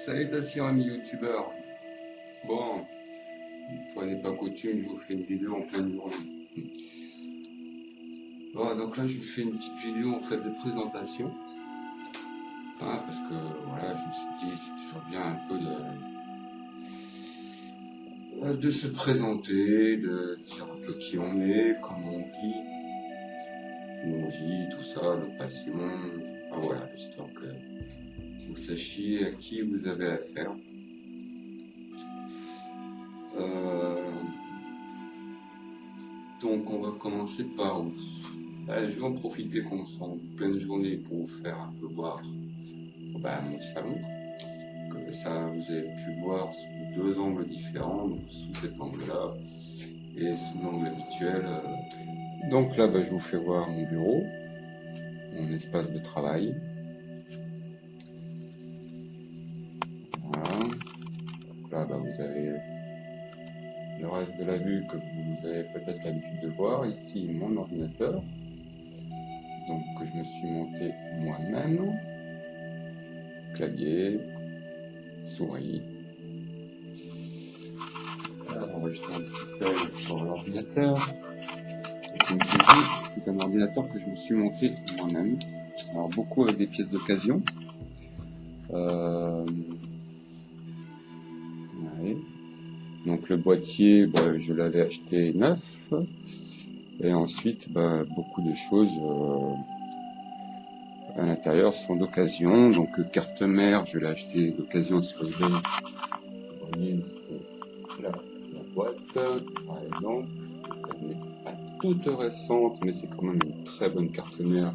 Salutations amis youtubeurs. Bon, une fois n'est pas coutume, je vous fais une vidéo en pleine journée. Bon, donc là je vous fais une petite vidéo en fait de présentation. Parce que voilà, je me suis dit c'est toujours bien un peu de se présenter, de dire un peu qui on est, comment on vit, où on vit, tout ça, nos passions. Voilà, histoire que vous sachiez à qui vous avez affaire. Donc on va commencer par où? Je vais en profiter qu'on soit en pleine journée pour vous faire un peu voir mon salon. Comme ça vous avez pu voir sous deux angles différents, donc sous cet angle-là et sous l'angle habituel. Donc là je vous fais voir mon bureau, mon espace de travail. Voilà. Donc là vous avez le reste de la vue que vous avez peut-être l'habitude de voir. Ici mon ordinateur, donc que je me suis monté moi-même, clavier, souris. Alors on va jeter un petit œil sur l'ordinateur. C'est un ordinateur que je me suis monté moi-même. Alors beaucoup avec des pièces d'occasion. Ouais. Donc le boîtier, je l'avais acheté neuf. Et ensuite, beaucoup de choses à l'intérieur sont d'occasion. Donc carte mère, je l'ai acheté d'occasion sur eBay. Vous voyez, c'est la boîte, par exemple. Elle n'est pas toute récente, mais c'est quand même une très bonne carte mère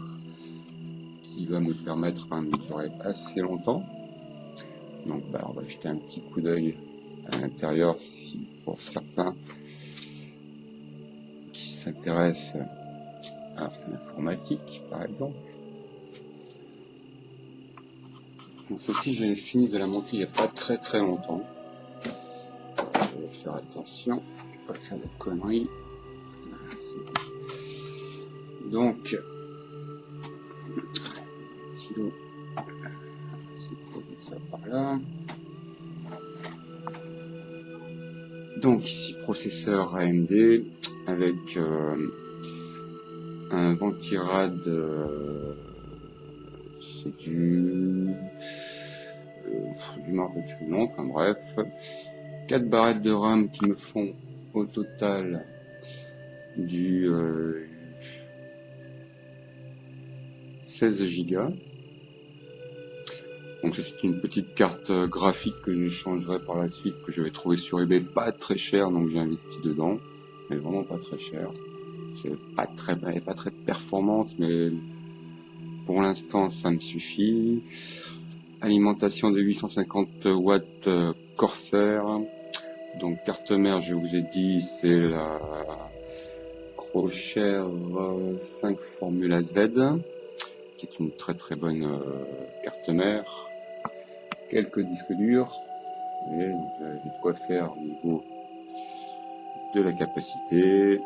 qui va me permettre de durer assez longtemps. Donc on va jeter un petit coup d'œil à l'intérieur si pour certains qui s'intéressent à l'informatique par exemple. Donc ceci j'avais fini de la monter il n'y a pas très longtemps. Je vais faire attention, je vais pas faire de conneries. Donc stylo, c'est poser ça par là. Donc ici processeur AMD avec un Ventirad, c'est du je m'en rappelle plus le nom, enfin bref, 4 barrettes de RAM qui me font au total du 16 Go. Donc c'est une petite carte graphique que je changerai par la suite, que je vais trouver sur eBay, pas très cher, donc j'ai investi dedans, mais vraiment pas très cher. Elle n'est pas très performante, mais pour l'instant ça me suffit. Alimentation de 850 watts Corsair. Donc carte mère, je vous ai dit, c'est la Crochet 5 Formula Z, qui est une très bonne carte mère. Quelques disques durs, et donc j'ai de quoi faire au niveau de la capacité.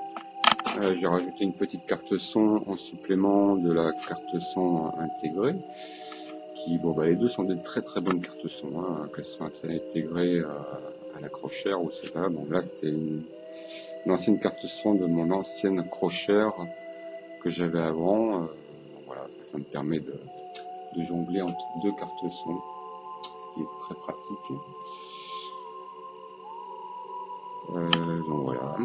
J'ai rajouté une petite carte son en supplément de la carte son intégrée, qui les deux sont des très bonnes cartes son, qu'elles soient intégrées à la Crochet ou c'est là. Bon là c'était une ancienne carte son de mon ancienne Crochet que j'avais avant. Donc voilà, ça me permet de jongler entre deux cartes son, ce qui est très pratique. Donc voilà,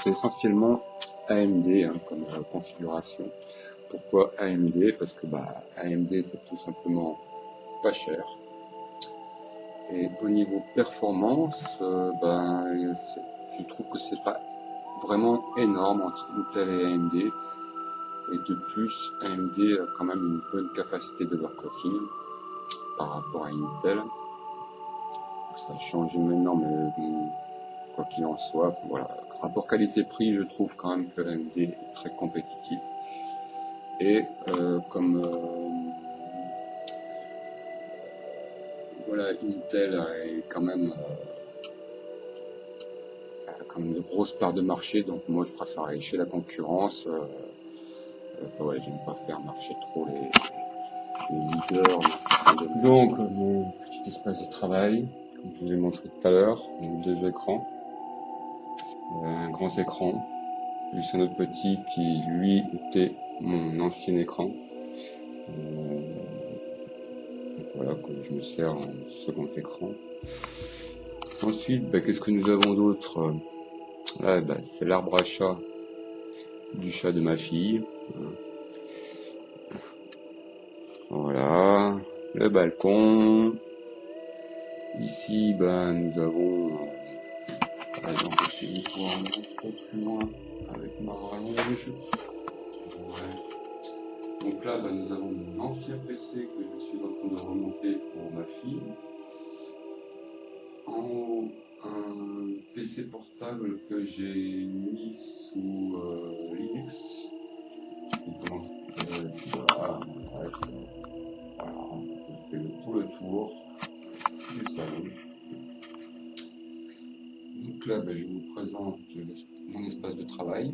c'est essentiellement AMD comme configuration. Pourquoi AMD? Parce que AMD c'est tout simplement pas cher. Et au niveau performance, je trouve que c'est pas vraiment énorme entre Intel et AMD. Et de plus, AMD a quand même une bonne capacité d'overclocking par rapport à Intel. Donc ça a changé maintenant, mais quoi qu'il en soit, voilà. Rapport qualité-prix, je trouve quand même que AMD est très compétitif. Et Intel est quand même de grosses parts de marché, donc moi je préfère aller chez la concurrence. J'aime pas faire marcher trop leader. Donc, mon petit espace de travail, comme je vous ai montré tout à l'heure, deux écrans, un grand écran, plus un autre petit qui, lui, était mon ancien écran. Voilà, que je me sers en second écran. Ensuite, qu'est-ce que nous avons d'autre? Là, c'est l'arbre à chat du chat de ma fille. Voilà, le balcon. Ici, nous avons, par exemple, je vais pouvoir un peu plus loin avec ma rallonge. Ouais. Donc là, nous avons mon ancien PC que je suis en train de remonter pour ma fille. En haut, un PC portable que j'ai mis sous Linux. Il commence voilà, on fait tout le tour du salon. Donc là, je vous présente mon espace de travail.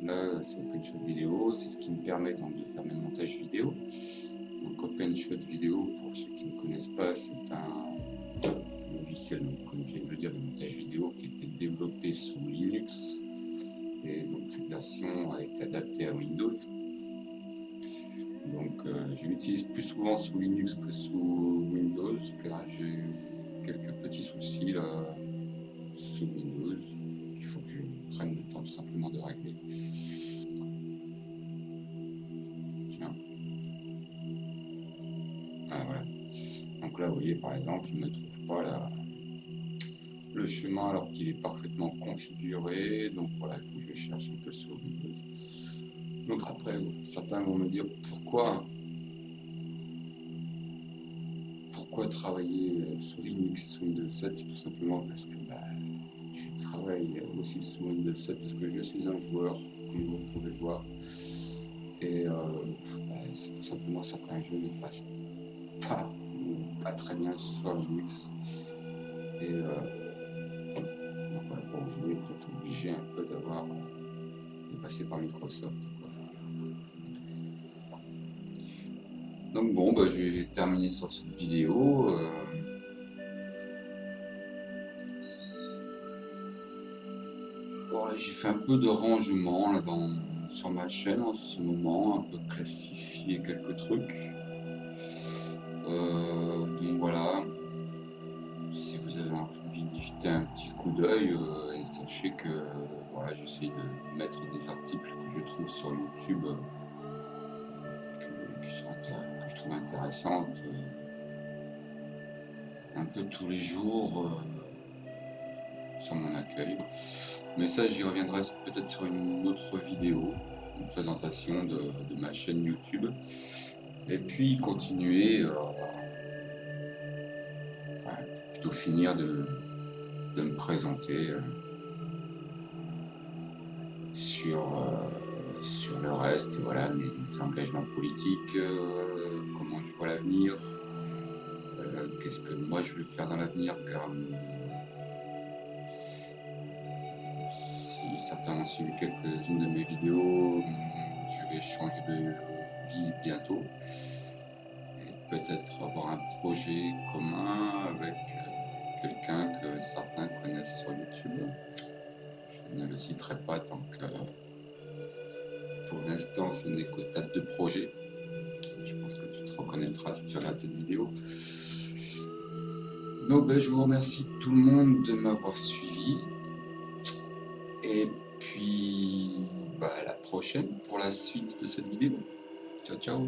Là, c'est OpenShot vidéo, c'est ce qui me permet donc de faire mes montages vidéo. Donc OpenShot vidéo, pour ceux qui ne connaissent pas, c'est un logiciel, comme je viens de le dire, de montage vidéo qui a été développé sous Linux. Et donc cette version a été adaptée à Windows. Donc je l'utilise plus souvent sous Linux que sous Windows, car j'ai eu quelques petits soucis là, sous Windows. Il faut que je prenne le temps tout simplement de régler. Tiens. Ah, voilà. Donc là, vous voyez par exemple, il ne trouve pas le chemin alors qu'il est parfaitement configuré. Donc voilà, il faut que je cherche un peu sur Windows. Donc après, certains vont me dire pourquoi travailler sous Linux et sous Windows 7. C'est tout simplement parce que je travaille aussi sous Windows 7 parce que je suis un joueur, comme vous pouvez le voir. Et c'est tout simplement certains jeux ne passent pas très bien sur Linux. Et donc voilà, pour jouer, vous êtes obligé un peu de passer par Microsoft. Donc bon, je vais terminer sur cette vidéo. J'ai fait un peu de rangement là, sur ma chaîne en ce moment, un peu classifier quelques trucs. Donc voilà, si vous avez envie d'y jeter un petit coup d'œil, et sachez que voilà, j'essaie de mettre des articles que je trouve sur YouTube que je trouve intéressantes un peu tous les jours sur mon accueil. Mais ça, j'y reviendrai peut-être sur une autre vidéo, une présentation de ma chaîne YouTube. Et puis continuer, plutôt finir de me présenter sur le reste, voilà, mes engagements politiques, comment je vois l'avenir, qu'est-ce que moi je veux faire dans l'avenir, car si certains ont suivi quelques-unes de mes vidéos, je vais changer de vie bientôt et peut-être avoir un projet commun avec quelqu'un que certains connaissent sur YouTube. Je ne le citerai pas tant que pour l'instant ce n'est qu'au stade de projet. Je pense que tu te reconnaîtras si tu regardes cette vidéo. Donc je vous remercie tout le monde de m'avoir suivi. Et puis à la prochaine pour la suite de cette vidéo. Ciao ciao.